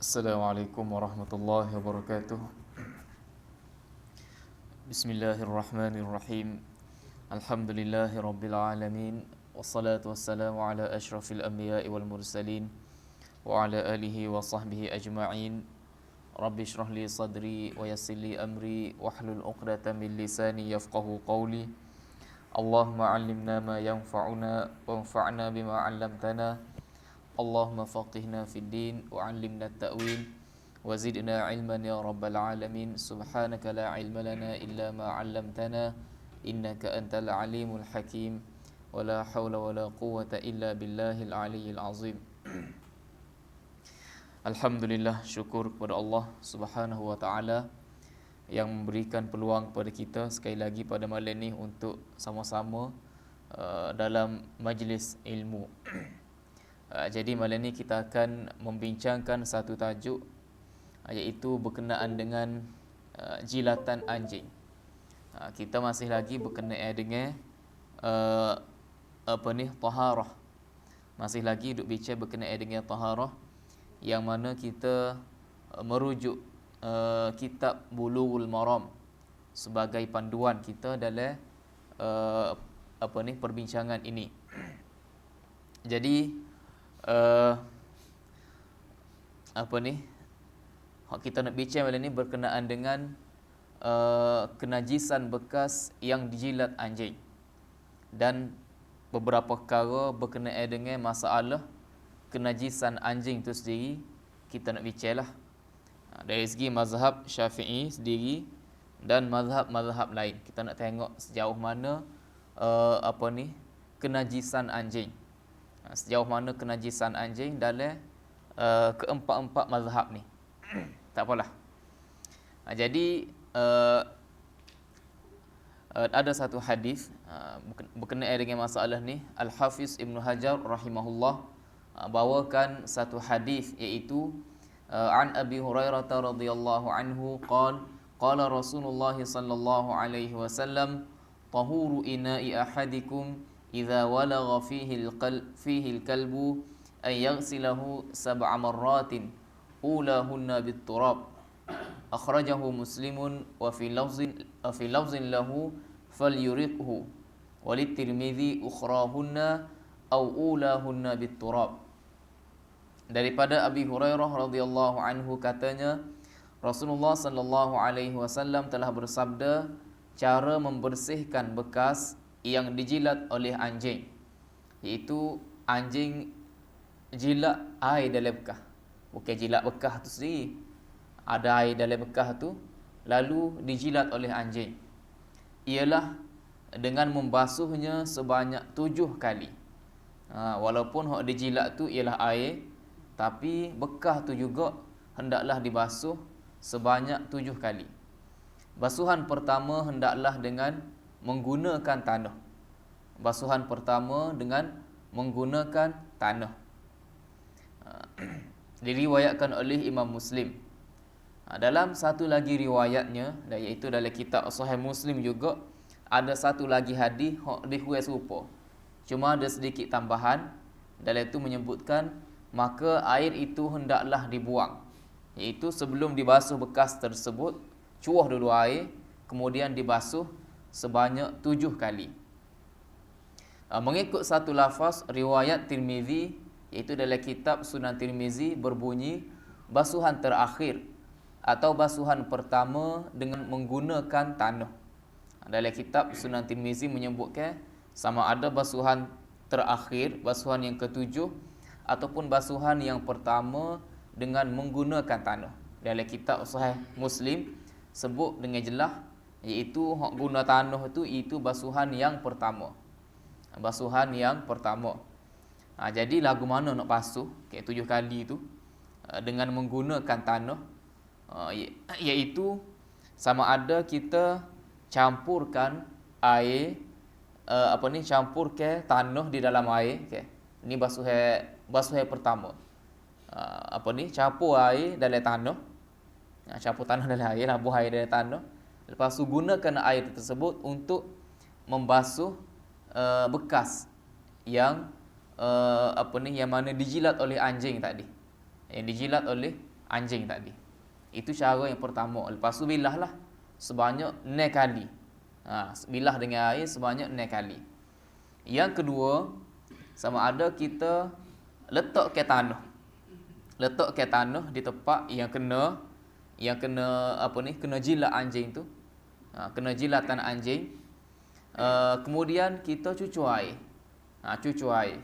Assalamualaikum warahmatullahi wabarakatuh. Bismillahirrahmanirrahim. Alhamdulillahi rabbil alamin. Wassalatu wassalamu ala ashrafil anbiya'i wal mursalin wa ala alihi wa sahbihi ajma'in. Rabbi shrah li sadri wa yassir li amri wahlul 'uqdatam min lisani yafqahu qawli. Allahumma 'allimna ma yanfa'una wanfa'na bima 'allamtana. Allahumma faqihna fid din wa 'allimna at-ta'wil wa zidna 'ilman ya rabbal alamin. Subhanaka la 'ilma lana illa ma 'allamtana innaka antal alimul hakim. Wa la haula wa la quwwata illa billahil aliyyil azim. Alhamdulillah, syukur kepada Allah Subhanahu wa taala yang memberikan peluang kepada kita sekali lagi pada malam ni untuk sama-sama dalam majlis ilmu. Jadi malam ni kita akan membincangkan satu tajuk, iaitu berkenaan dengan jilatan anjing. Kita masih lagi berkenaan dengan taharah. Masih lagi duk bincang berkenaan dengan taharah, yang mana kita merujuk kitab Bulughul Maram sebagai panduan kita dalam perbincangan ini. Jadi kita nak bincang malam ni berkenaan dengan kenajisan bekas yang dijilat anjing, dan beberapa perkara berkenaan dengan masalah kenajisan anjing itu sendiri kita nak bincang lah, dari segi mazhab Syafi'i sendiri dan mazhab-mazhab lain. Kita nak tengok sejauh mana kenajisan anjing, sejauh mana kenajisan anjing dalam keempat-empat mazhab ni. Tak apalah. Jadi ada satu hadis berkenaan dengan masalah ni. Al-Hafiz Ibn Hajar rahimahullah bawakan satu hadis, iaitu an Abi Hurairah radhiyallahu anhu qala Rasulullah sallallahu alaihi wasallam tahuru ina'i ahadikum idza walagha fihi al-kalbu ay yaghsilahu sab'a marratin ulahunna bit-turab. Akhrajahu Muslimun wa fi lafzin lahu falyuriqhu wa lit-Tirmidzi ukhrahunna aw ulahunna bit-turab. Daripada Abi Hurairah radhiyallahu anhu katanya, Rasulullah sallallahu alaihi wasallam telah bersabda, cara membersihkan bekas yang dijilat oleh anjing, iaitu anjing jilat air dalam bekas, bukan jilat bekas tu sendiri, ada air dalam bekas tu lalu dijilat oleh anjing, ialah dengan membasuhnya sebanyak 7 kali. Walaupun hak dijilat tu ialah air, tapi bekas tu juga hendaklah dibasuh sebanyak 7 kali. Basuhan pertama hendaklah dengan menggunakan tanah. Basuhan pertama dengan menggunakan tanah. Diriwayatkan oleh Imam Muslim. Dalam satu lagi riwayatnya, iaitu dalam kitab Sahih Muslim juga, ada satu lagi hadis hak dikuat serupa, cuma ada sedikit tambahan. Dalam itu menyebutkan maka air itu hendaklah dibuang, iaitu sebelum dibasuh bekas tersebut, cuah dulu air, kemudian dibasuh sebanyak 7 kali. Mengikut satu lafaz riwayat Tirmizi, iaitu dalam kitab Sunan Tirmizi, berbunyi basuhan terakhir atau basuhan pertama dengan menggunakan tanah. Dalam kitab Sunan Tirmizi menyebutkan sama ada basuhan terakhir, basuhan yang ketujuh, ataupun basuhan yang pertama dengan menggunakan tanah. Dalam kitab Sahih Muslim sebut dengan jelas, iaitu hak guna tanah itu basuhan yang pertama. Basuhan yang pertama. Jadi lagu mana nak basuh ke 7 kali tu dengan menggunakan tanah, iaitu sama ada kita campurkan air campur ke tanah di dalam air, okay. Ini basuhan pertama. Campur air dalam tanah. Campur tanah dalam air, labuh air dalam tanah. Lepas tu gunakan air tersebut untuk membasuh bekas yang yang mana dijilat oleh anjing tadi. Yang dijilat oleh anjing tadi. Itu cara yang pertama. Lepas tu bilahlah sebanyak 6 kali. Bilah dengan air sebanyak 6 kali. Yang kedua, sama ada kita letak ke tanah. Letak ke tanah di tempat yang kena kena jilat anjing tu. Kena jilatan anjing. Kemudian kita cucur air. Cucur air.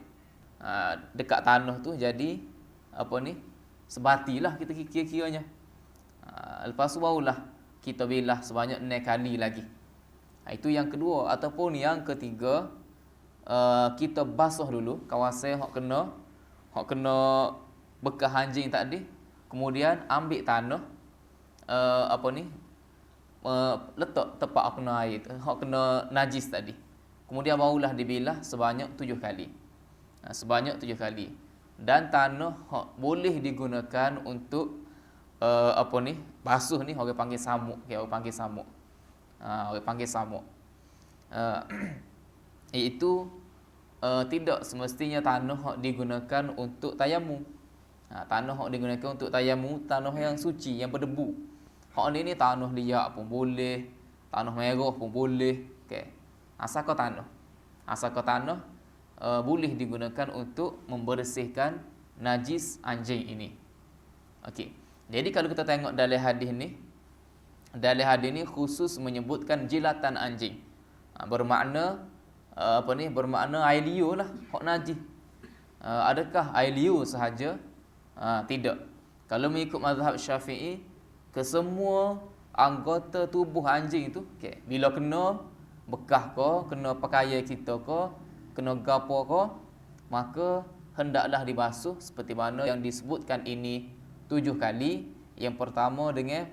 Dekat tanah tu jadi sebatilah kita kira-kiranya. Lepas tu barulah kita bilah sebanyak 6 kali lagi. Itu yang kedua. Ataupun yang ketiga, kita basuh dulu kawasan hok kena bekas anjing tadi. Kemudian ambil tanah letak tempat kena air, hok kena najis tadi. Kemudian barulah dibilah sebanyak 7 kali. Sebanyak 7 kali. Dan tanah boleh digunakan untuk basuh ni orang panggil samuk. Orang panggil samuk. Orang panggil samuk. Iaitu tidak semestinya tanah digunakan untuk tayamum. Tanah digunakan untuk tayamum, tanah yang suci, yang berdebu. Ni tanah liat pun boleh, tanah merah pun boleh. Okey. Asalkan tanah boleh digunakan untuk membersihkan najis anjing ini. Okey. Jadi kalau kita tengok dalam hadis ni khusus menyebutkan jilatan anjing. Bermakna bermakna air liur lah hak najis. Adakah air liur sahaja? Tidak. Kalau mengikut mazhab Syafi'i, kesemua anggota tubuh anjing itu, bila kena bekas ke, kena pakaian kita ke, kena gapo ke, maka hendaklah dibasuh seperti mana yang disebutkan ini 7 kali. Yang pertama dengan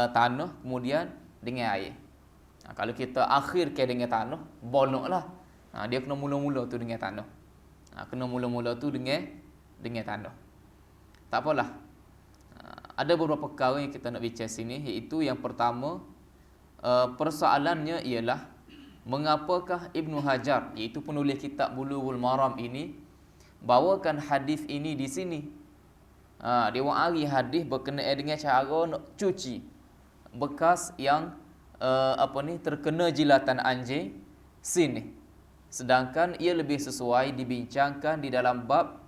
tanah, kemudian dengan air. Kalau kita akhirkan dengan tanah, boloklah. Dia kena mula-mula tu dengan tanah. Kena mula-mula tu dengan tanah. Tak apalah. Ada beberapa perkara yang kita nak bincang sini, iaitu yang pertama, persoalannya ialah mengapakah Ibnu Hajar, iaitu penulis kitab Bulughul Maram ini, bawakan hadis ini di sini. Dia wari hadis berkenaan dengan cara nak cuci bekas yang terkena jilatan anjing sini. Sedangkan ia lebih sesuai dibincangkan di dalam bab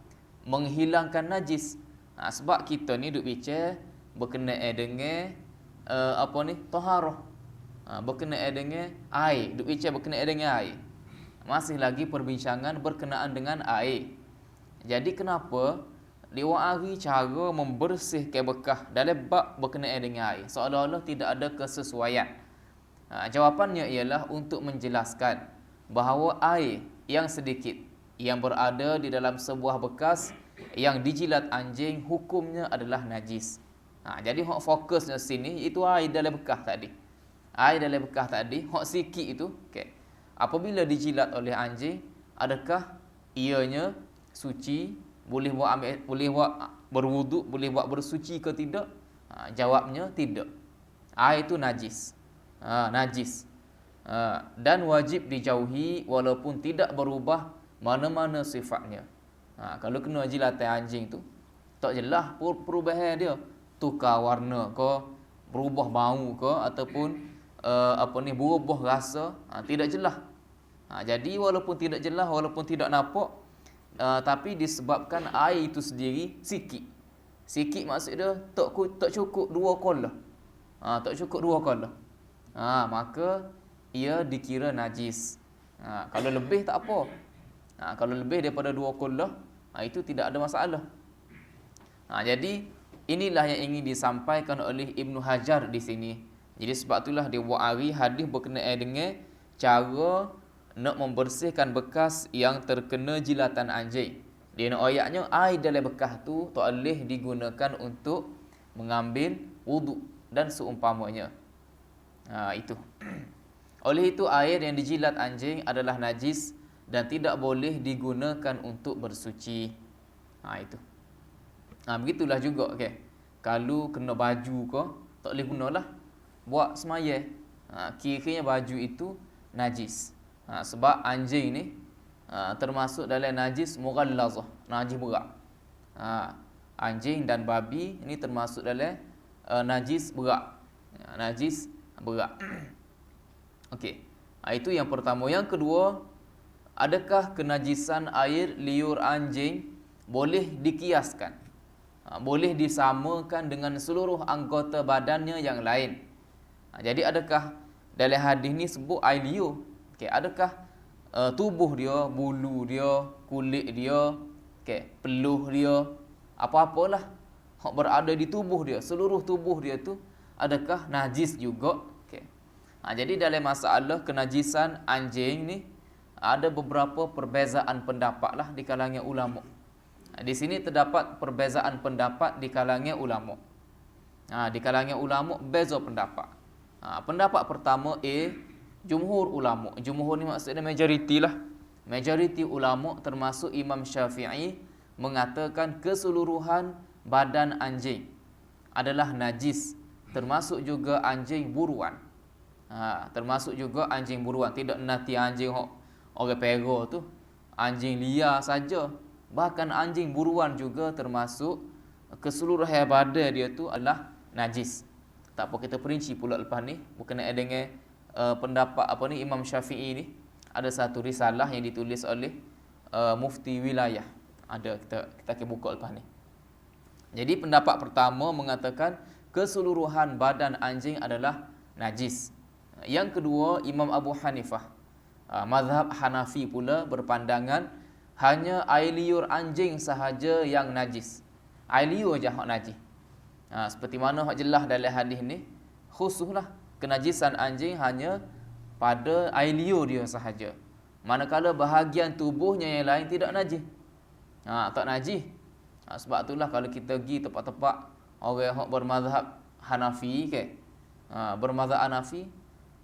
menghilangkan najis. Sebab kita ni duk bincang berkenaan dengan taharah. Berkenaan dengan air, duk bincang berkenaan dengan air. Masih lagi perbincangan berkenaan dengan air. Jadi kenapa diwari cara membersihkan bekas dalam bab berkenaan dengan air? Seolah-olah tidak ada kesesuaian. Jawapannya ialah untuk menjelaskan bahawa air yang sedikit yang berada di dalam sebuah bekas yang dijilat anjing hukumnya adalah najis. Jadi hak fokusnya sini itu air dalam bekas tadi. Air dalam bekas tadi, hak sikit itu, apabila dijilat oleh anjing, adakah ianya suci, boleh buat berwuduk, boleh buat bersuci ke tidak? Jawabnya tidak. Air itu najis. Najis. Dan wajib dijauhi walaupun tidak berubah mana-mana sifatnya. Kalau kena jilatan anjing tu, tak jelas perubahan dia. Tukar warna ke, berubah bau ke, ataupun berubah rasa, tidak jelas. Jadi walaupun tidak jelas, walaupun tidak nampak, tapi disebabkan air itu sendiri sikit. Sikit maksud dia tak cukup 2 kolah. Tak cukup 2 kolah. Maka ia dikira najis. Kalau lebih tak apa. Kalau lebih daripada 2 kolah, itu tidak ada masalah. Jadi inilah yang ingin disampaikan oleh Ibnu Hajar di sini. Jadi sebab itulah dia wari hadis berkenaan dengan cara nak membersihkan bekas yang terkena jilatan anjing. Dia nak ayatnya air dalam bekas tu tak boleh digunakan untuk mengambil wuduk dan seumpamanya. Itu. Oleh itu air yang dijilat anjing adalah najis dan tidak boleh digunakan untuk bersuci. Itu. Begitulah juga, kalau kena baju ke, tak boleh gunalah buat semaya. Kira-kiranya baju itu najis. Sebab anjing ni termasuk dalam najis mughallazah, najis berat. anjing dan babi ini termasuk dalam najis berak. Najis berak. Okey. Itu yang pertama. Yang kedua, adakah kenajisan air liur anjing boleh dikiaskan? Boleh disamakan dengan seluruh anggota badannya yang lain. Jadi adakah dalam hadis ni sebut air liur? Okey, adakah tubuh dia, bulu dia, kulit dia, okey, peluh dia, apa-apalah hak berada di tubuh dia, seluruh tubuh dia tu adakah najis juga? Okey. Jadi dalam masalah kenajisan anjing ni ada beberapa perbezaan pendapat lah di kalangan ulama. Di sini terdapat perbezaan pendapat di kalangan ulama. Di kalangan ulama beza pendapat. Pendapat pertama jumhur ulama. Jumhur ni maksudnya majoriti lah. Majoriti ulama termasuk Imam Syafi'i mengatakan keseluruhan badan anjing adalah najis, termasuk juga anjing buruan. Termasuk juga anjing buruan. Tidak nanti anjing orang pera tu, anjing liar saja. Bahkan anjing buruan juga termasuk keseluruhan badan dia tu adalah najis. Tak apa kita perinci pula lepas ni berkenaan dengan pendapat Imam Syafi'i ni. Ada satu risalah yang ditulis oleh mufti wilayah. Kita akan buka lepas ni. Jadi pendapat pertama mengatakan keseluruhan badan anjing adalah najis. Yang kedua, Imam Abu Hanifah, mazhab Hanafi pula berpandangan hanya air liur anjing sahaja yang najis. Air liur je hak najis. Seperti mana hak jelas dalam hadis ni, khususlah kenajisan anjing hanya pada air liur dia sahaja. Manakala bahagian tubuhnya yang lain tidak najis. Tak najis. Sebab itulah kalau kita pergi tempat-tempat orang hak bermazhab Hanafi bermazhab Hanafi,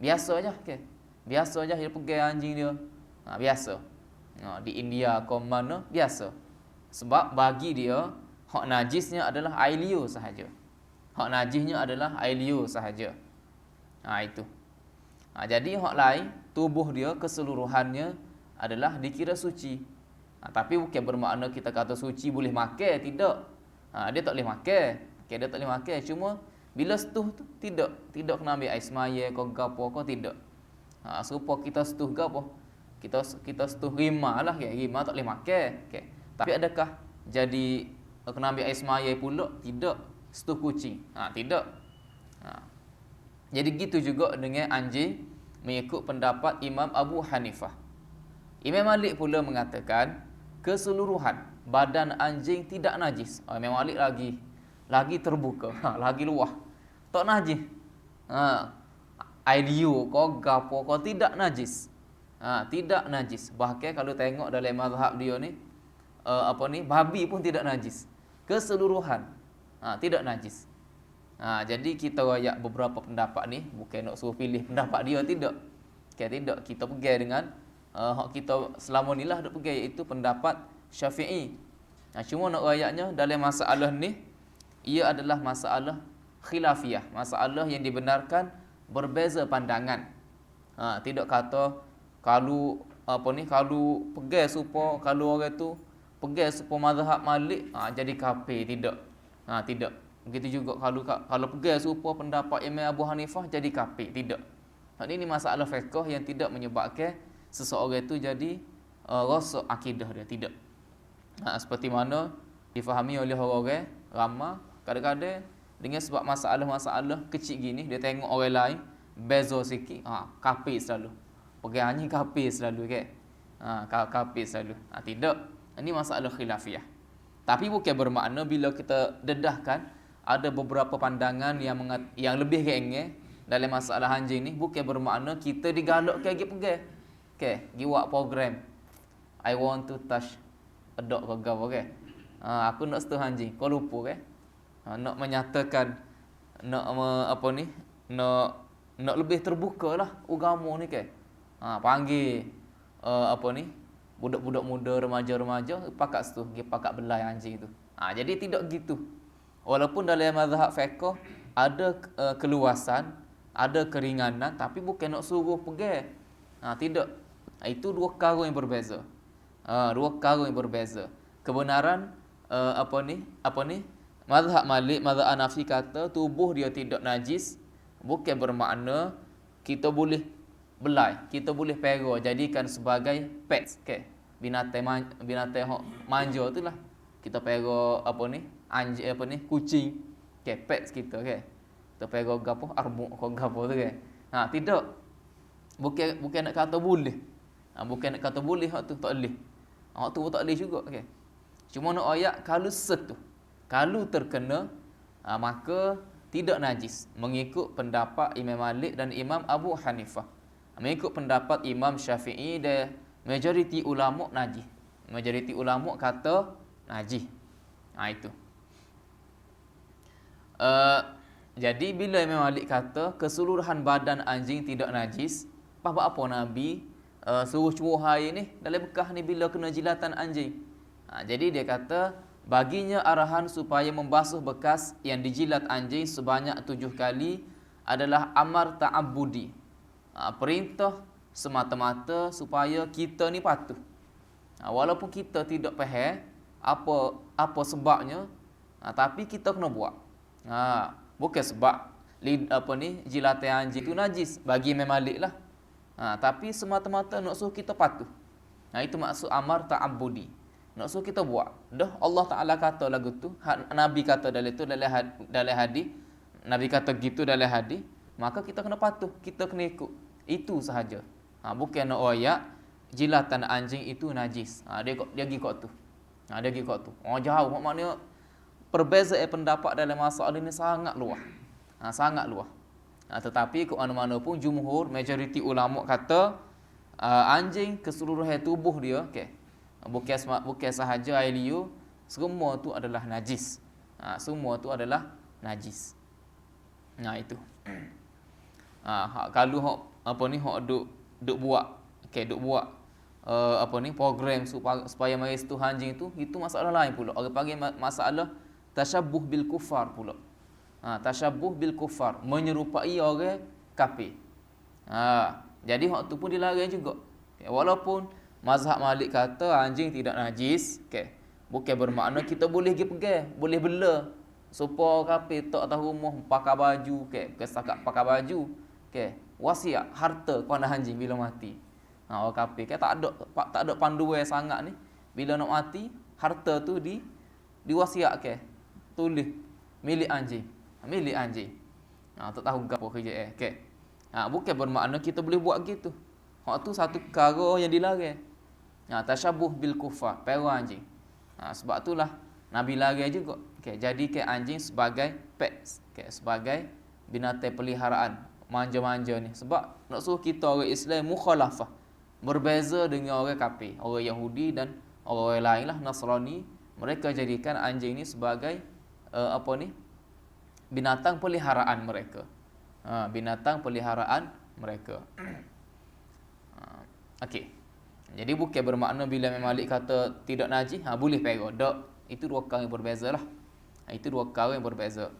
biasa je Biasa je dia pegang anjing dia. Biasa. Di India ke mana biasa. Sebab bagi dia hak najisnya adalah air liur sahaja. Hak najisnya adalah air liur sahaja. Itu. Jadi hak lain tubuh dia keseluruhannya adalah dikira suci. Tapi bukan bermakna kita kata suci boleh makan, tidak. Dia tak boleh makan. Dia tak boleh makan, cuma bila setuh tu tidak kena ambil air semaya ke gapo ke tidak. Serupa kita setuh gapo? Kita setuh rimah lah, rimah tak boleh makan. Tapi adakah jadi kena ambil air semaya pula? Tidak. Setuh kucing. Tidak. Jadi gitu juga dengan anjing mengikut pendapat Imam Abu Hanifah. Imam Malik pula mengatakan keseluruhan badan anjing tidak najis. Imam Malik lagi terbuka, lagi luas. Tak najis. Air liur ke gapo ke tidak najis. Tidak najis. Bahkan kalau tengok dalam mazhab dia ni babi pun tidak najis. Keseluruhan tidak najis. Jadi kita rayak beberapa pendapat ni, bukan nak suruh pilih pendapat dia, tidak. Tidak, kita pegang dengan hak kita selama ni lah duk pegang, iaitu pendapat Syafi'i. Cuma nak rayaknya dalam masalah ni ia adalah masalah khilafiyah, masalah yang dibenarkan berbeza pandangan. Tidak kata kalau kalau pegang supaya kalau orang tu pegang supaya mazhab Malik jadi kafir, tidak. Tidak. Begitu juga kalau pegang supaya pendapat Imam Abu Hanifah jadi kafir, tidak. Ini masalah fiqh yang tidak menyebabkan seseorang itu jadi rosak akidah dia, tidak. Seperti mana difahami oleh orang-orang ramai, kadang-kadang dengan sebab masalah-masalah kecil gini dia tengok orang lain beza sikit, kafir selalu. Pegang anjing kafir selalu kafir selalu. Tidak. Ini masalah khilafiyah. Tapi bukan bermakna bila kita dedahkan ada beberapa pandangan yang lebih ringan dalam masalah anjing ni, bukan bermakna kita digalakkan pergi pegang. Pergi buat program I want to touch a dog ke gapo aku nak sentuh anjing. Kau lupa nak menyatakan nak lebih terbuka lah agama ni panggil budak-budak muda, remaja-remaja pakat sentuh, pergi pakat belai anjing tu. Jadi tidak gitu. Walaupun dalam mazhab fiqh ada keluasan, ada keringanan, tapi bukan nak suruh pegang. Tidak. Itu dua perkara yang berbeza. Kebenaran apa ni mazhab Malik, mazhab Hanafi kata tubuh dia tidak najis bukan bermakna kita boleh belai, kita boleh pera jadikan sebagai pets, okay? Binatang hok manja tu lah. Kita pera apa ni? Anjing apa ni? Kucing. Okay, pets kita, okay? Kita pera gapo? Arbuk kau gapo tu, okay? Tidak. Bukan nak kata boleh. Bukan nak kata boleh hak tu tak boleh. Hak tu tak boleh juga, okay? Cuma nak ayat kalau setu. Kalau terkena maka tidak najis mengikut pendapat Imam Malik dan Imam Abu Hanifah. Mengikut pendapat Imam Syafi'i dan majoriti ulama najis. Majoriti ulama kata najis. Itu. Jadi bila Imam Malik kata keseluruhan badan anjing tidak najis, apa Nabi suruh curuh air ni dalam bekah ni bila kena jilatan anjing. Jadi dia kata baginya arahan supaya membasuh bekas yang dijilat anjing sebanyak 7 kali adalah amar ta'abbudi. Perintah semata-mata supaya kita ni patuh. Walaupun kita tidak faham apa sebabnya, tapi kita kena buat. Bukan sebab jilatan anjing itu najis bagi Imam Malik lah. Tapi semata-mata nak suruh kita patuh. Itu maksud amar ta'abbudi. Nak suruh kita buat. Dah Allah Taala kata lagu tu, Nabi kata dalam itu dalam hadis, Nabi kata gitu dalam hadis, maka kita kena patuh, kita kena ikut. Itu sahaja. Bukan nak ayat jilatan anjing itu najis. Dia pergi kat tu. Dia pergi kat tu. Jauh maknanya perbezaan pendapat dalam masalah ini sangat luas. Sangat luas. Tetapi ke mana-mana pun jumhur majoriti ulama kata anjing keseluruhan tubuh dia, okey. Bukan sahaja air liur, semua tu adalah najis. Semua tu adalah najis. Itu. Kalau hok duk buat, okey, duk buat program supaya mari setuh anjing itu masalah lain pula. Orang panggil masalah tasyabbuh bil kufar pula. Tasyabbuh bil kufar, menyerupai orang kafir. Jadi hak tu pun dilarang juga. Okay, walaupun mazhab Malik kata anjing tidak najis, okey. Bukan bermakna kita boleh pergi pegang, boleh bela supaya kafir tak tahu rumah pakai baju, okey, bukan setakat pakai baju. Okey, wasiat harta kepada anjing bila mati. Orang kafir kan tak ada panduan sangat ni. Bila nak mati, harta tu diwasiatkan. Tulis milik anjing. Milik anjing. Tak tahu gapo kerja okey. Bukan bermakna kita boleh buat gitu. Hak tu satu perkara yang dilarang. Tasyabbuh bil kufar, pera anjing. Sebab itulah Nabi larang juga. Okey, jadikan anjing sebagai pets, okey, sebagai binatang peliharaan, manja-manja ni. Sebab nak suruh kita orang Islam mukhalafah, berbeza dengan orang kafir, orang Yahudi dan orang lain lah, Nasrani. Mereka jadikan anjing ni sebagai binatang peliharaan mereka. Binatang peliharaan mereka. Okey. Jadi bukan bermakna bila Imam Malik kata tidak najis, boleh pera. Tak. Itu dua perkara yang berbeza lah. Itu dua perkara yang berbeza.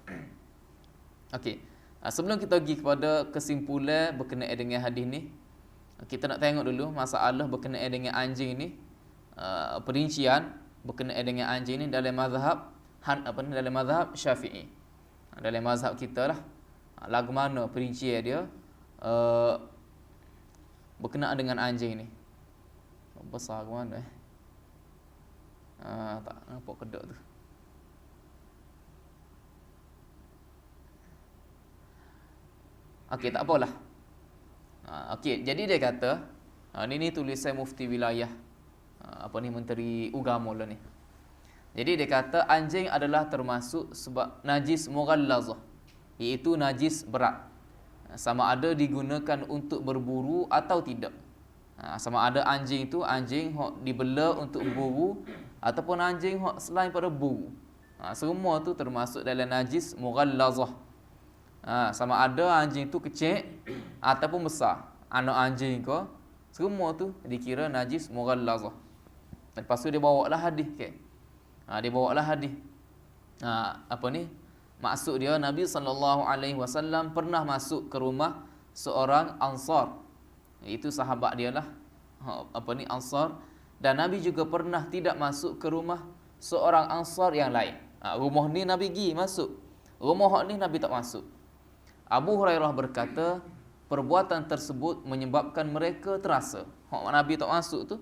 Okey. Sebelum kita pergi kepada kesimpulan berkenaan dengan hadis ni, kita nak tengok dulu masalah berkenaan dengan anjing ni, perincian berkenaan dengan anjing ni dalam mazhab dalam mazhab Syafi'i. Dalam mazhab kita lah, lagu mana perincian dia berkenaan dengan anjing ni. Besar ke mana tak nampak kedok tu. Okey, tak apalah. Okey, jadi dia kata ni tulisan mufti wilayah menteri agama lah ni. Jadi dia kata anjing adalah termasuk sebab najis mughallazah, iaitu najis berat. Sama ada digunakan untuk berburu atau tidak. Sama ada anjing itu anjing hok dibela untuk berburu ataupun anjing hok selain pada buru. Semua tu termasuk dalam najis mughallazah. Sama ada anjing tu kecil ataupun besar, anak anjing ke, semua tu dikira najis mughallazah. Lepas tu dia bawa lah hadis ke. Dia bawa lah hadis. Maksud dia Nabi SAW pernah masuk ke rumah seorang Ansar. Itu sahabat dia lah. Ansar. Dan Nabi juga pernah tidak masuk ke rumah seorang Ansar yang lain. Rumah ni Nabi pergi masuk. Rumah ni Nabi tak masuk. Abu Hurairah berkata, perbuatan tersebut menyebabkan mereka terasa. Hak Nabi tak masuk tu,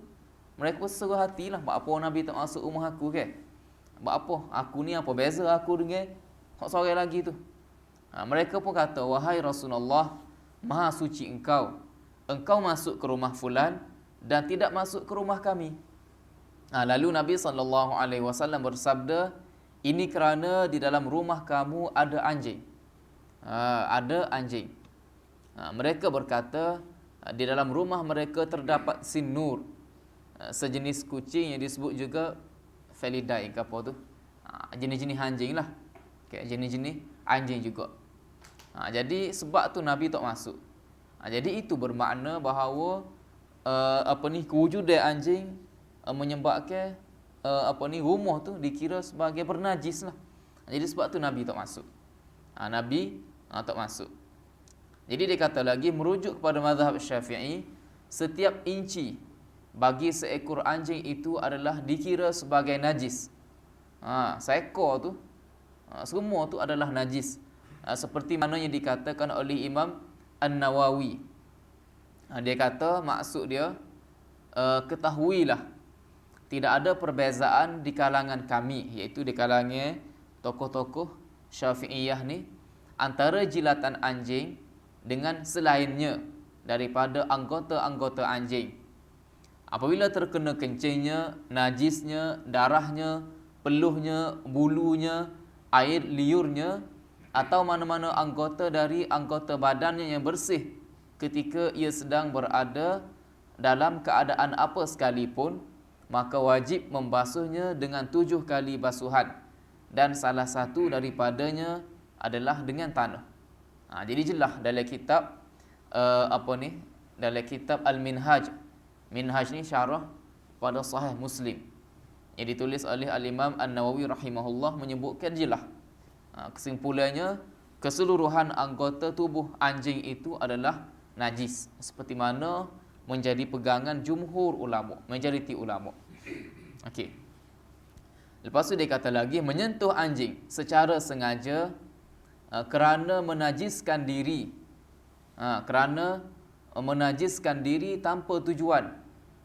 mereka pun serah hatilah. Buat apa Nabi tak masuk rumah aku ke? Buat apa? Aku ni apa beza aku dengan hak seorang lagi tu? Mereka pun kata, wahai Rasulullah, maha suci engkau. Engkau masuk ke rumah fulan dan tidak masuk ke rumah kami. Lalu Nabi SAW bersabda, ini kerana di dalam rumah kamu ada anjing. Ada anjing. Mereka berkata, di dalam rumah mereka terdapat sinur, sejenis kucing yang disebut juga felidae ke apa tu. Jenis-jenis anjing lah. Jenis-jenis anjing juga. Jadi sebab tu Nabi tak masuk. Jadi itu bermakna bahawa kewujudan anjing menyebabkan rumah tu dikira sebagai bernajis lah. Jadi sebab tu Nabi tak masuk. Nabi tak masuk. Jadi dia kata lagi, merujuk kepada mazhab Syafi'i, setiap inci bagi seekor anjing itu adalah dikira sebagai najis. Seekor tu, semua tu adalah najis. Seperti mana yang dikatakan oleh Imam An-Nawawi. Dia kata maksud dia, ketahuilah tidak ada perbezaan di kalangan kami, iaitu di kalangan tokoh-tokoh Syafi'iyah ni, antara jilatan anjing dengan selainnya daripada anggota-anggota anjing. Apabila terkena kencingnya, najisnya, darahnya, peluhnya, bulunya, air liurnya, atau mana-mana anggota dari anggota badannya yang bersih ketika ia sedang berada dalam keadaan apa sekalipun, maka wajib membasuhnya dengan 7 kali basuhan, dan salah satu daripadanya adalah dengan tanah. Jadi jelas dalam kitab dalam kitab Al-Minhaj. Minhaj ni syarah pada Sahih Muslim yang ditulis oleh Al-Imam An-Nawawi rahimahullah, menyebutkan jelas. Kesimpulannya, keseluruhan anggota tubuh anjing itu adalah najis, seperti mana menjadi pegangan jumhur ulama, majoriti ulama. Okey. Lepas tu dia kata lagi, menyentuh anjing secara sengaja kerana menajiskan diri. Kerana menajiskan diri tanpa tujuan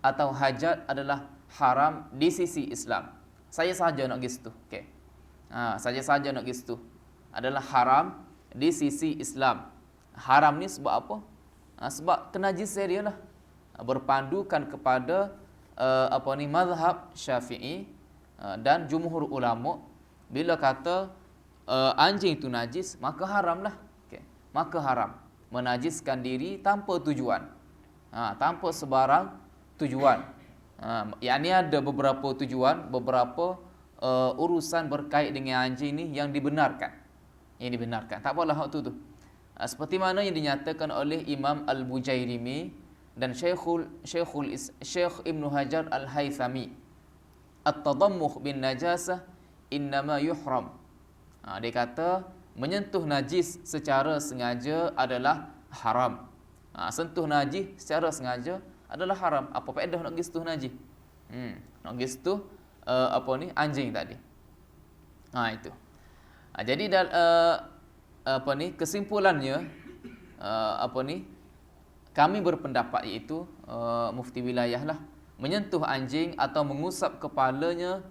atau hajat adalah haram di sisi Islam. Saya sahaja nak pergi situ. Okey. Saja-saja nak pergi situ. Adalah haram di sisi Islam. Haram ni sebab apa? Sebab kenajisan dia lah. Berpandukan kepada mazhab Syafi'i dan jumhur ulama. Bila kata anjing itu najis, maka haram lah. Okay. Maka haram menajiskan diri tanpa tujuan. Tanpa sebarang tujuan. Yang ni ada beberapa tujuan, beberapa urusan berkait dengan anjing ni yang dibenarkan. Yang dibenarkan. Tak apalah hak tu. Seperti mana yang dinyatakan oleh Imam Al-Bujairimi dan Syekh Ibn Hajar Al-Haythami. At-tadammuh bin najasah innama yuhram. Dia kata menyentuh najis secara sengaja adalah haram. Sentuh najis secara sengaja adalah haram. Apa faedah nak pergi sentuh najis? Nak pergi sentuh anjing tadi. Itu. Jadi kesimpulannya kami berpendapat, iaitu mufti wilayah lah, menyentuh anjing atau mengusap kepalanya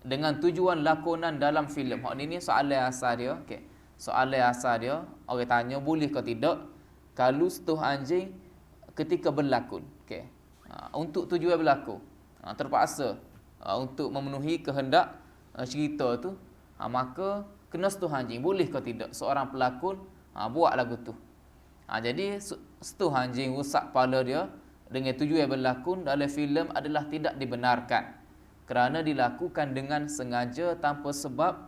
dengan tujuan lakonan dalam filem. Hak ni soalan asal dia. Okey. Soalan asal dia, orang tanya boleh ke tidak kalau sentuh anjing ketika berlakon. Okey. Untuk tujuan berlakon. Terpaksa untuk memenuhi kehendak cerita tu, maka kena sentuh anjing. Boleh ke tidak seorang pelakon buat lagu tu. Jadi sentuh anjing, usap kepala dia dengan tujuan berlakon dalam filem adalah tidak dibenarkan, kerana dilakukan dengan sengaja tanpa sebab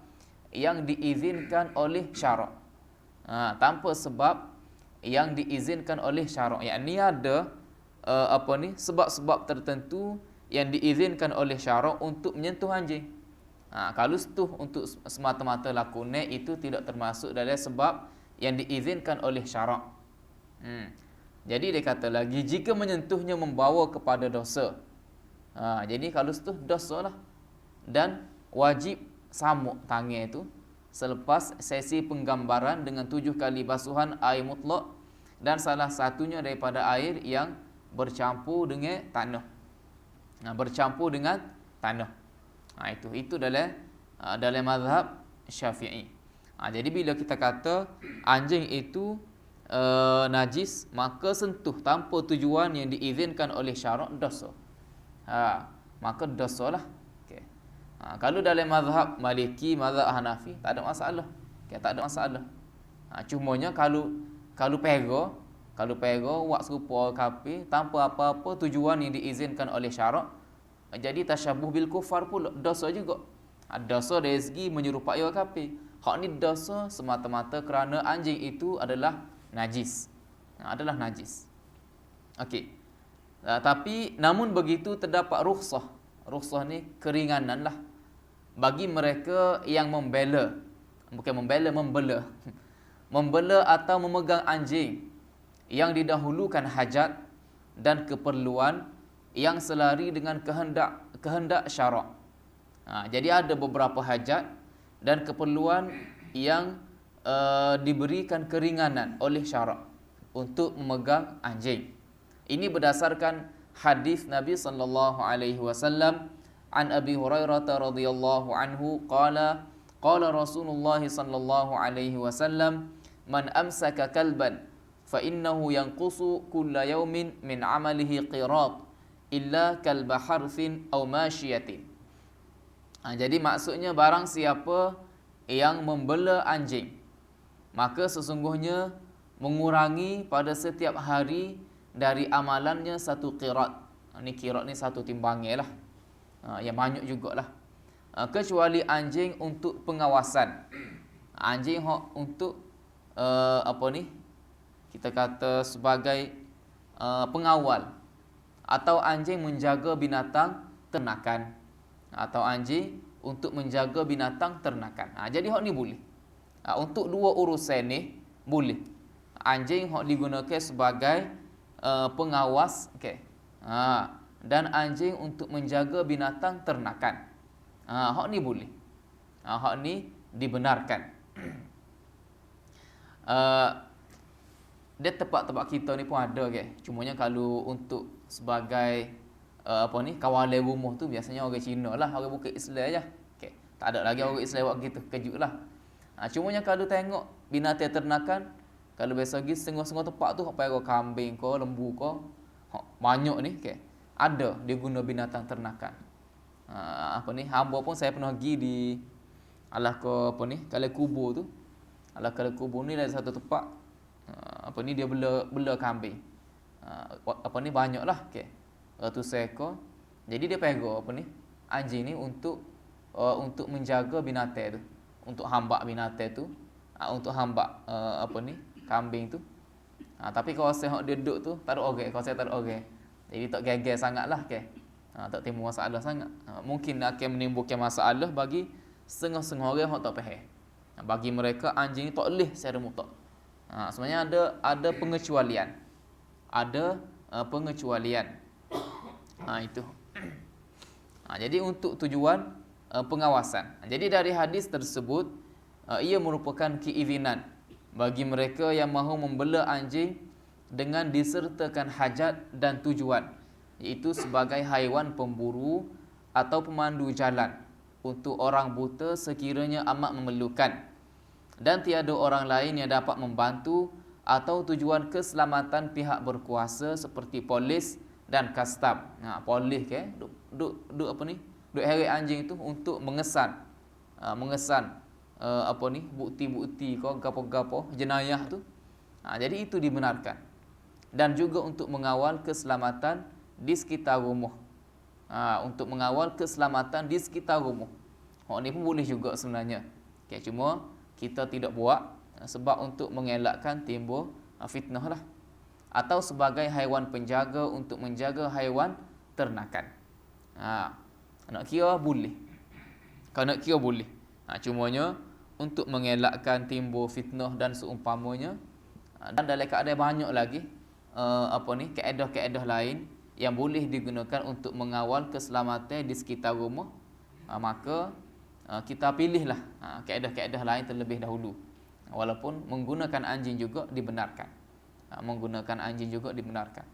yang diizinkan oleh syarak. Tanpa sebab yang diizinkan oleh syarak. Yang ni ada sebab-sebab tertentu yang diizinkan oleh syarak untuk menyentuh anjing. Kalau sentuh untuk semata-mata lakonan, itu tidak termasuk dalam sebab yang diizinkan oleh syarak. Jadi dia kata lagi, jika menyentuhnya membawa kepada dosa. Jadi kalau sentuh dosa lah. Dan wajib samuk tangan itu selepas sesi penggambaran dengan 7 kali basuhan air mutlak dan salah satunya daripada air yang bercampur dengan tanah. Bercampur dengan tanah. Itu dalam mazhab Syafi'i. Jadi bila kita kata anjing itu najis, maka sentuh tanpa tujuan yang diizinkan oleh syarak dosa. Maka dosalah. Okey. Kalau dalam mazhab Maliki, mazhab Hanafi tak ada masalah. Tak ada masalah. Cumanya kalau pega buat serupa kafir tanpa apa-apa tujuan yang diizinkan oleh syarak, jadi tasyabuh bil kufar pula, dosa juga. Dosa dari segi menyerupai orang kafir. Hak ni dosa semata-mata kerana anjing itu adalah najis. Adalah najis. Okey. Tapi namun begitu terdapat rukhsah. Rukhsah ni keringanan lah bagi mereka yang membela. Bukan membela. Membela atau memegang anjing yang didahulukan hajat dan keperluan yang selari dengan kehendak syarak. Jadi ada beberapa hajat dan keperluan yang diberikan keringanan oleh syarak untuk memegang anjing. Ini berdasarkan hadis Nabi sallallahu alaihi wasallam an Abi Hurairah radhiyallahu anhu qala Rasulullah sallallahu alaihi wasallam man amsaka kalban fa innahu yanqusu kulla yawmin min amalihi qirat illa kalba harthin aw masyiyatin. Jadi maksudnya barang siapa yang membela anjing, maka sesungguhnya mengurangi pada setiap hari dari amalannya satu qirat. Ni qirat ni satu timbangnya lah. Yang banyak jugalah. Kecuali anjing untuk pengawasan. Anjing untuk kita kata sebagai pengawal, atau anjing menjaga binatang ternakan, atau anjing untuk menjaga binatang ternakan. Jadi hak ni boleh. Untuk dua urusan ni boleh. Anjing hak digunakan sebagai pengawas, okey. Dan anjing untuk menjaga binatang ternakan. Hak ni boleh. Hak ni dibenarkan. Dia tempat-tempat kita ni pun ada ke. Cumanya kalau untuk sebagai kawalan rumah tu biasanya orang Cina lah, orang bukan Islam je. Okey, tak ada lagi orang Islam buat gitu, kejutlah. Cumanya kalau tengok binatang ternakan, kalau biasa pergi setengah-setengah tempat tu hak payah kambing ke, lembu ke, banyak ni okey. Ada dia guna binatang ternakan. Hamba pun saya pernah pergi di kalau kubur tu. Kalau kubur ni ada satu tempat dia bela kambing. Banyaklah okey. Ratus ekor. Jadi dia pega anjing ni untuk menjaga binatang tu, untuk hambak binatang tu, untuk hambak kambing tu. Tapi kawasan hak dia duduk tu tak ada orang, kawasan tak ada orang. Jadi tak geger sangatlah okey. Tak timbul masalah sangat. Mungkin akan menimbulkan masalah bagi setengah-setengah orang hak tak faham. Bagi mereka anjing ni tak boleh secara mutlak. Sebenarnya ada pengecualian. Ada pengecualian. Itu. Jadi untuk tujuan pengawasan. Jadi dari hadis tersebut ia merupakan keizinan bagi mereka yang mahu membela anjing dengan disertakan hajat dan tujuan, iaitu sebagai haiwan pemburu atau pemandu jalan untuk orang buta sekiranya amat memerlukan, dan tiada orang lain yang dapat membantu, atau tujuan keselamatan pihak berkuasa seperti polis dan kastam. Polis duk heret anjing itu untuk mengesan bukti-bukti gapo-gapo jenayah tu. Jadi itu dibenarkan. Dan juga untuk mengawal keselamatan di sekitar rumah. Untuk mengawal keselamatan di sekitar rumah. Ni pun boleh juga sebenarnya. Cuma kita tidak buat sebab untuk mengelakkan timbul fitnah lah. Atau sebagai haiwan penjaga untuk menjaga haiwan ternakan. Nak kira boleh. Kalau nak kira boleh. Cumanya untuk mengelakkan timbul fitnah dan seumpamanya, dan dalam keadaan banyak lagi kaedah-kaedah lain yang boleh digunakan untuk mengawal keselamatan di sekitar rumah, maka kita pilihlah kaedah-kaedah lain terlebih dahulu. Walaupun menggunakan anjing juga dibenarkan. Menggunakan anjing juga dibenarkan.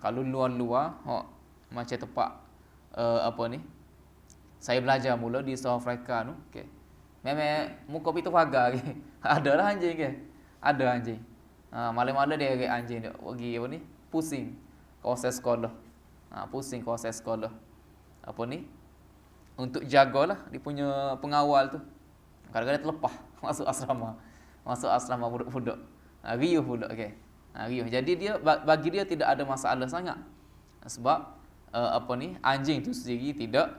Kalau luar-luar macam tepat apa ni? Saya belajar mula di South Africa tu, okey. Memang muka pintu pagar ke. Adalah anjing ke. Ada anjing. Malam-malam dia agak anjing dia pergi apa ni? Pusing kawasan sekolah. Pusing kawasan sekolah. Apa ni? Untuk jagalah dia punya pengawal tu. Kadang-kadang terlepas masuk asrama. Masuk asrama budak-budak. Riuh budak okey. Riuh. Jadi dia bagi dia tidak ada masalah sangat. Sebab apa ni? Anjing tu sendiri tidak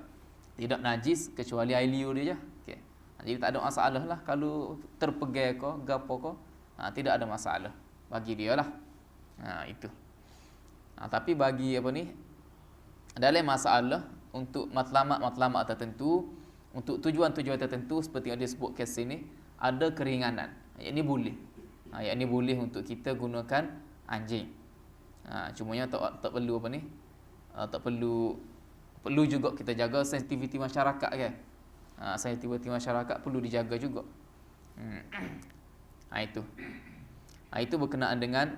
najis kecuali air liur dia je. Okey. Jadi tak ada masalah lah kalau terpegai ke gapo ke. Tidak ada masalah bagi dia lah. Itu. Tapi bagi apa ni? Dalam masalah untuk matlamat tertentu, untuk tujuan-tujuan tertentu seperti yang disebut kes sini, ada keringanan. Yang ini boleh. Yang ini boleh untuk kita gunakan anjing. Cumanya tak perlu apa ni? Tak perlu juga kita jaga sensitiviti masyarakat kan. Sensitiviti masyarakat perlu dijaga juga. Itu berkenaan dengan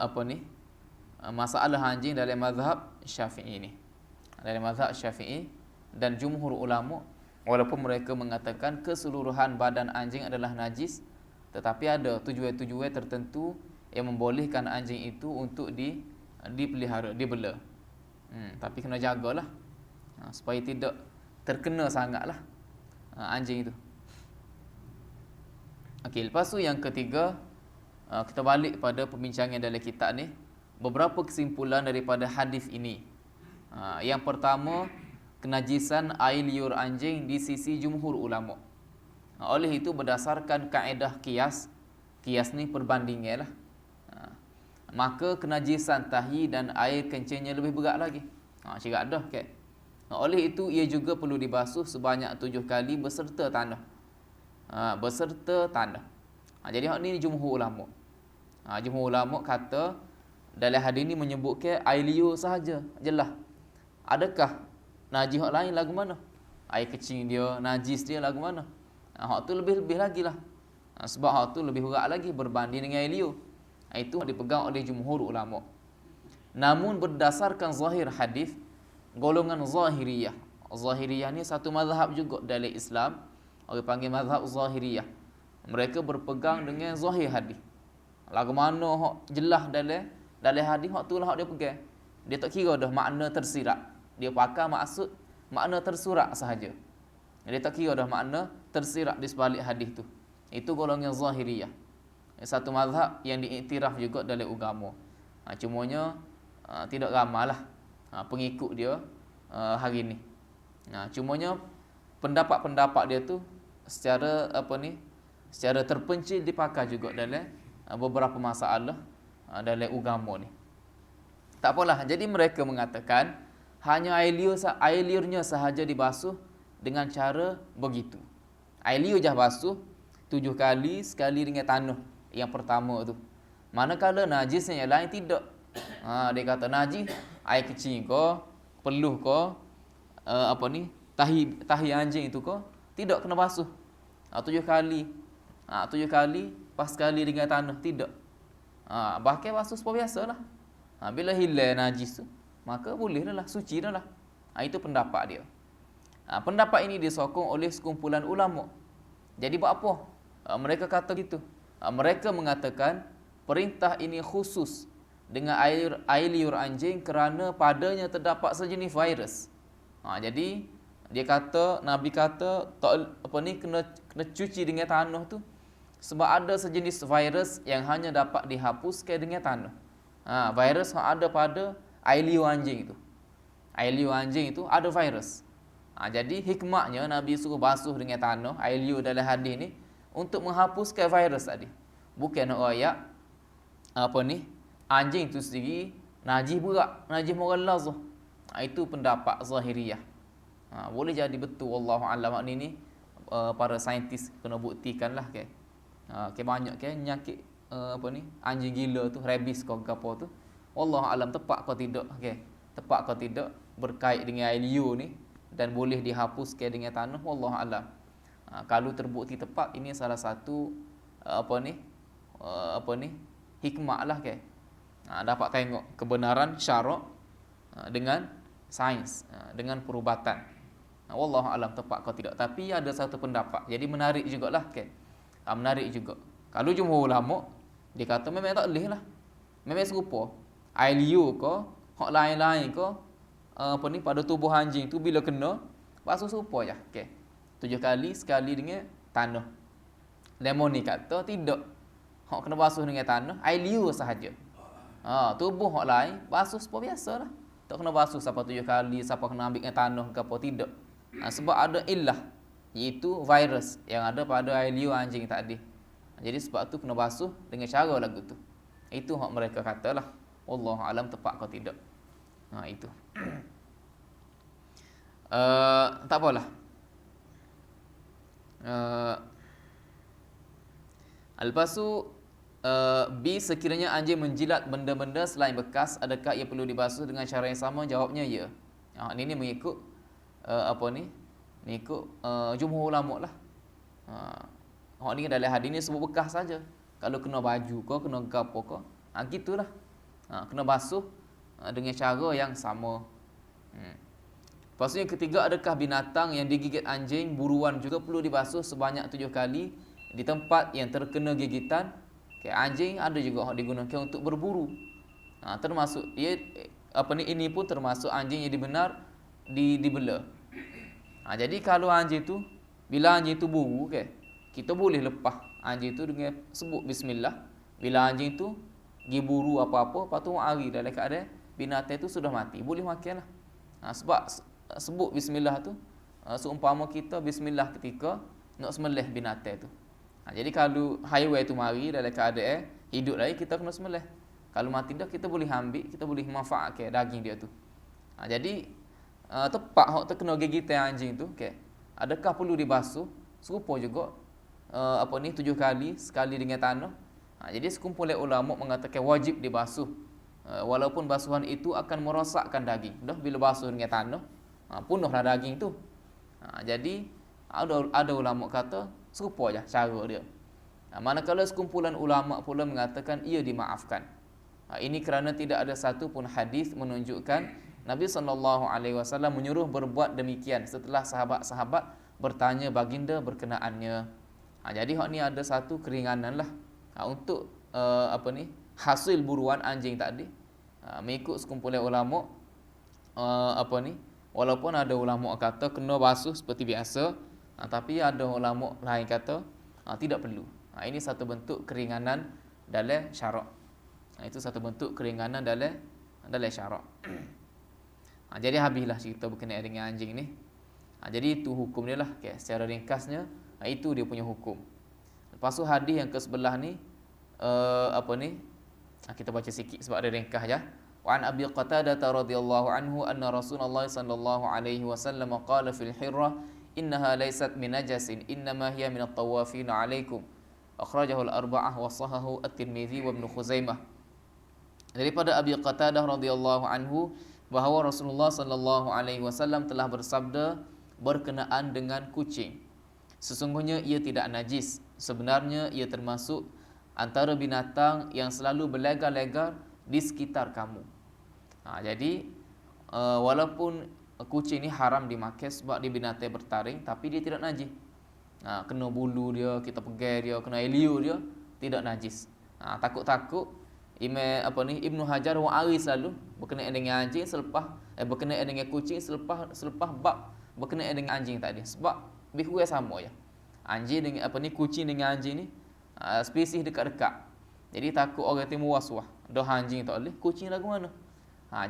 apa ni? Masalah anjing dalam mazhab Syafi'i ni. Dalam mazhab Syafi'i dan jumhur ulama, walaupun mereka mengatakan keseluruhan badan anjing adalah najis, tetapi ada tujuan-tujuan tertentu yang membolehkan anjing itu untuk dipelihara, dibela. Tapi kena jagalah supaya tidak terkena sangatlah anjing itu. Okey, lepas tu yang ketiga, kita balik pada perbincangan dalam kitab ni, beberapa kesimpulan daripada hadis ini. Yang pertama, kenajisan air liur anjing di sisi jumhur ulama. Oleh itu berdasarkan kaedah qiyas ni perbandingan lah. Maka kenajisan tahi dan air kencingnya lebih berat lagi. Cakap dah kan. Oleh itu ia juga perlu dibasuh sebanyak 7 kali beserta tanah. Beserta tanah. Jadi hak ni jumhur ulama. Jumhur ulama kata dalam hadis ni menyebutkan air liur sahaja. Jelas. Adakah najis hak lain lagu mana? Air kecing dia, najis dia lagu mana? Hak tu lebih lagi lah. Sebab hak tu lebih berat lagi berbanding dengan air liur. Itu dipegang oleh jumhur ulama. Namun berdasarkan zahir hadis, golongan Zahiriyah. Zahiriyah ni satu mazhab juga dalam Islam. Orang panggil mazhab Zahiriyah. Mereka berpegang dengan zahir hadis. Lagu mana hak jelas dalam hadis, hak tu lah hak dia pegang. Dia tak kira dah makna tersirat. Dia pakai maksud makna tersurat sahaja. Dia tak kira dah makna tersirat di sebalik hadis tu. Itu golongan Zahiriyah. Satu mazhab yang diiktiraf juga dalam agama. Cumanya tidak ramailah pengikut dia hari ni. Cumanya pendapat-pendapat dia tu secara secara terpencil dipakai juga dalam beberapa masalah dalam agama ni. Tak apalah. Jadi mereka mengatakan hanya air liurnya sahaja dibasuh dengan cara begitu. Air liur je basuh 7 kali, sekali dengan tanah yang pertama tu. Manakala najisnya yang lain tidak. Dia kata najis air kecil ke, peluh ke, tahi anjing itu ke, tidak kena basuh. 7 kali. 7 kali pas sekali dengan tanah tidak. Bahkan basuh seperti biasalah. Bila hilang najis tu, maka boleh dah lah, suci dah lah. Itu pendapat dia. Pendapat ini disokong oleh sekumpulan ulama. Jadi buat apa? Mereka kata gitu. Mereka mengatakan perintah ini khusus dengan air liur anjing kerana padanya terdapat sejenis virus. Jadi dia kata, Nabi kata kena cuci dengan tanah tu sebab ada sejenis virus yang hanya dapat dihapuskan dengan tanah. Virus yang ada pada air liur anjing itu. Air liur anjing itu ada virus. Jadi hikmahnya Nabi suruh basuh dengan tanah air liur dalam hadis ni untuk menghapuskan virus tadi. Bukan nak royak anjing itu sendiri najis berat, najis mughalladh. Itu pendapat Zahiriyah. Boleh jadi betul, wallahu alam. Ni para saintis kena buktikanlah kan. Banyak kan nyakit anjing gila tu, rabies ke apa tu. Wallahu alam tepat ke tidak okey. Tepat ke tidak berkait dengan air liur ni. dan boleh dihapuskan dengan tanah, wallahu alam. Kalau terbukti tepat, ini salah satu apa ni hikmah lah ke. Dapat tengok kebenaran syarak dengan sains, dengan perubatan. Wallahu alam tepat kau tidak, tapi ada satu pendapat. Jadi menarik jugalah ke. Menarik juga. Kalau jumhur ulama dia kata memang tak boleh lah. Memang serupa. Air liur ke, hak lain-lain ke, pada tubuh anjing tu bila kena basuh serupa je. Okey. 7 kali sekali dengan tanah. Lemon ni kata tidak. Hak kena basuh dengan tanah, air liur sahaja. Tubuh hak lain basuh seperti biasalah. Tak kena basuh sampai 7 kali, sampai kena ambil dengan tanah ke apa tidak. Sebab ada illah, iaitu virus yang ada pada air liur anjing tadi. Jadi sebab tu kena basuh dengan cara lagu tu. Itu hak mereka katalah. Wallahu alam tepat ke tidak. Itu. Tak apalah. Lepas tu B, sekiranya anjing menjilat benda-benda selain bekas, adakah ia perlu dibasuh dengan cara yang sama? Jawabnya ya. Ini mengikut mengikut jumhur ulama lah. Hak ni dalam hadis ni sebut bekas saja. Kalau kena baju ke, kena gapo ke, gitulah. Kena basuh dengan cara yang sama. Lepas tu yang ketiga, adakah binatang yang digigit anjing buruan juga perlu dibasuh sebanyak 7 kali di tempat yang terkena gigitan? Anjing ada juga hak digunakan untuk berburu. Termasuk dia ini pun termasuk anjing yang dibela. Jadi kalau anjing tu, bila anjing tu buru kita boleh lepas anjing tu dengan sebut bismillah. Bila anjing tu pergi buru apa-apa, lepas tu hari dalam keadaan binatang tu sudah mati, boleh makanlah. Sebab sebut bismillah tu seumpama kita bismillah ketika nak sembelih binatang tu. Jadi kalau haiwan tu mari dalam keadaan hidup lagi, kita kena sembelih. Kalau mati dah, kita boleh ambil, kita boleh manfaatkan daging dia tu. Jadi tepat hak terkena gigitan anjing tu, adakah perlu dibasuh? Serupa juga 7 kali sekali dengan tanah. Jadi sekumpulan ulama mengatakan wajib dibasuh. Walaupun basuhan itu akan merosakkan daging. Dah bila basuh dengan tanah, punahlah daging tu. Jadi ada ulama kata serupa je cara dia. Manakala sekumpulan ulama pula mengatakan ia dimaafkan. Ini kerana tidak ada satu pun hadis menunjukkan Nabi SAW menyuruh berbuat demikian setelah sahabat-sahabat bertanya baginda berkenaannya. Jadi hak ni ada satu keringanan lah untuk hasil buruan anjing tadi. Mengikut sekumpulan ulama walaupun ada ulama kata kena basuh seperti biasa, tapi ada ulama lain kata tidak perlu. Ini satu bentuk keringanan dalam syarak. Itu satu bentuk keringanan dalam syarak. Jadi habislah cerita berkenaan dengan anjing ni. Jadi itu hukum dia lah. Secara ringkasnya itu dia punya hukum. Lepas tu hadis yang ke sebelah ni kita baca sikit sebab ada ringkas je. Wa an Abi Qatadah radhiyallahu anhu anna Rasulullah sallallahu alaihi wasallam qala fil hirrah innaha laysat min najasin innama hiya min at-tawafin 'alaikum. Akhrajahu al-arba'ah wa sahahu at-Tirmizi wa Ibn Khuzaimah. Daripada Abi Qatadah radhiyallahu anhu bahawa Rasulullah sallallahu alaihi wasallam telah bersabda berkenaan dengan kucing. Sesungguhnya ia tidak najis. Sebenarnya ia termasuk antara binatang yang selalu berlegar-legar di sekitar kamu. Jadi walaupun kucing ni haram dimakan sebab dia binatang bertaring, tapi dia tidak najis. Kena bulu dia, kita pegang dia, kena liur dia, tidak najis. Takut-takut Ibnu Hajar wa'ari selalu berkenaan dengan anjing berkenaan dengan kucing selepas bab berkenaan dengan anjing tadi. Sebab lebih kurang sama je. Anjing dengan kucing dengan anjing ni spesies dekat-dekat. Jadi takut orang timbul waswah. Dah anjing tak boleh, kucing lagu mana?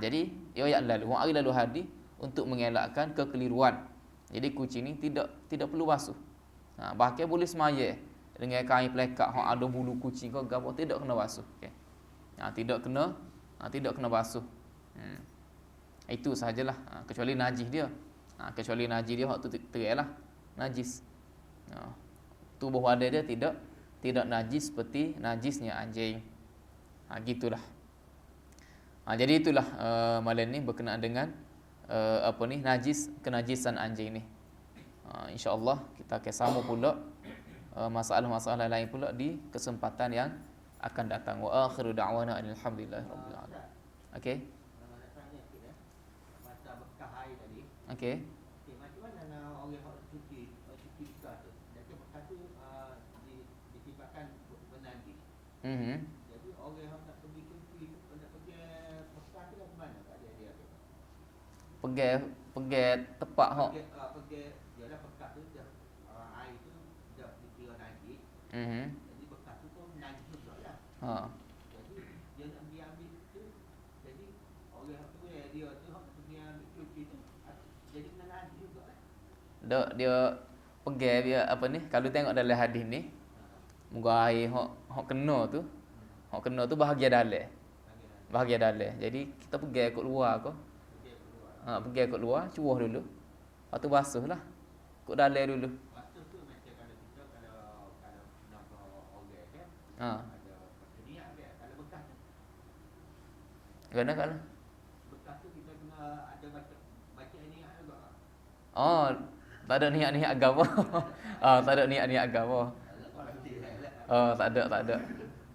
Jadi ayat lalu hadis untuk mengelakkan kekeliruan. Jadi kucing ni tidak perlu basuh. Bahkan boleh semaya dengan kain pelekat hak ada bulu kucing ke gapo tidak kena basuh. Tidak kena basuh. Itu sahajalah, kecuali najis dia. Kecuali najis dia hak tu terailah najis. Tubuh badan dia tidak najis seperti najisnya anjing. Gitulah. Jadi itulah malam ni berkenaan dengan apa ni, kenajisan anjing ni. InsyaAllah kita akan sambung pula masalah-masalah lain pula di kesempatan yang akan datang. Wa akhiru da'wana alhamdulillahirabbil alamin. Okey. Nak tanya sikit masa bekah air tadi. Okey. Okey, macam mana orang yang cuci bekah tu? Jadi bekah tu disifatkan bernajis. Jadi orang yang nak pergi cuci tu, nak pergi bekah tu ke mana tak dia tu? Pergi tepak hok. Pergi ialah bekah tu dah air tu dah dikira najis. Jadi bekah tu pun najis juga lah. Ha. Jadi dia nak pergi ambil tu, jadi orang tu dia tu hak pergi ambil cuci tu, jadi kena najis juga lah. Dia pergi dia apa ni? Kalau tengok dalam hadis ni, muka air hok kena tu bahagia dalam. Bahagia dalam. Jadi kita pergi kat luar ke? Pergi kat luar, cuah dulu. Lepas tu basuhlah. Kat dalam dulu. Basuh tu macam kalau kita kalau nak orang kan. Ada niat dia kalau bekas tu. Gana kalau? Bekas tu kita kena ada baca niat juga. Tak ada niat agama. Tak ada niat agama. Tak ada.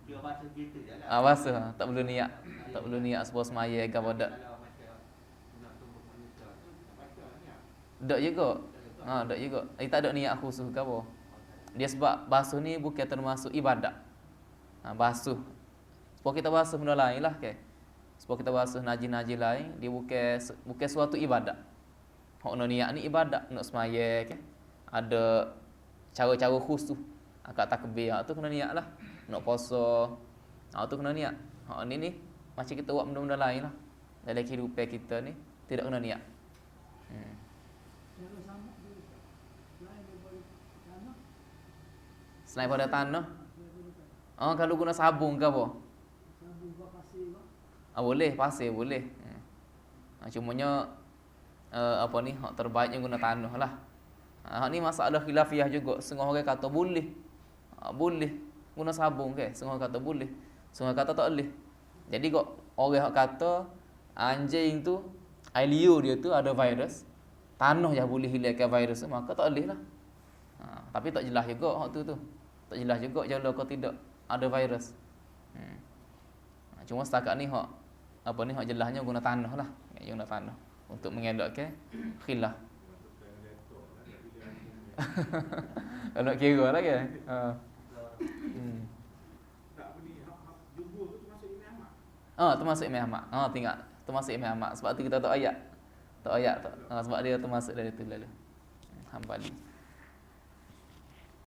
Dia basuh gitu jelah. Basuh, tak perlu niat. Tak perlu niat sebuah semaya agama dak. Kalau macam nak tumbuk manusia tu baca niat. Dak juga. Dak juga. Tak ada niat khusus ke apa. Dia sebab basuh ni bukan termasuk ibadat. Basuh. Sebab kita basuh benda lain lah ke. Sebab kita basuh najis-najis lain, dia bukan suatu ibadat. Hak nak niat ni ibadat, nak semaya ke. Ada cara-cara khusus. Akak takbir tu kena niat lah. Nak puasa tu kena niat. Hak ni macam kita buat benda-benda lain lah. Dalam kehidupan kita ni tidak kena niat. Selain pada tanah. Kalau guna sabun ke apa? Boleh, pasir boleh. Cumanya apa ni, hak terbaiknya guna tanah lah. Hak ni masalah khilafiyah juga. Setengah orang kata boleh. Boleh guna sabun ke? Setengah kata boleh. Setengah kata tak boleh. Jadi kok orang hak kata anjing tu, air liur dia tu ada virus. Tanah je boleh hilangkan virus tu, maka tak boleh lah. Tapi tak jelas juga hak tu. Tak jelas juga kalau kau tidak ada virus. Cuma setakat ni hak apa ni, hak jelasnya guna tanah lah. Guna tanah untuk mengelakkan khilaf. Kalau kira lah kan. Termasuk Imam Ahmad. Tengok termasuk Imam Ahmad. Sebab tu kita tak ayat. Sebab dia termasuk dari tu lalu. Hambali.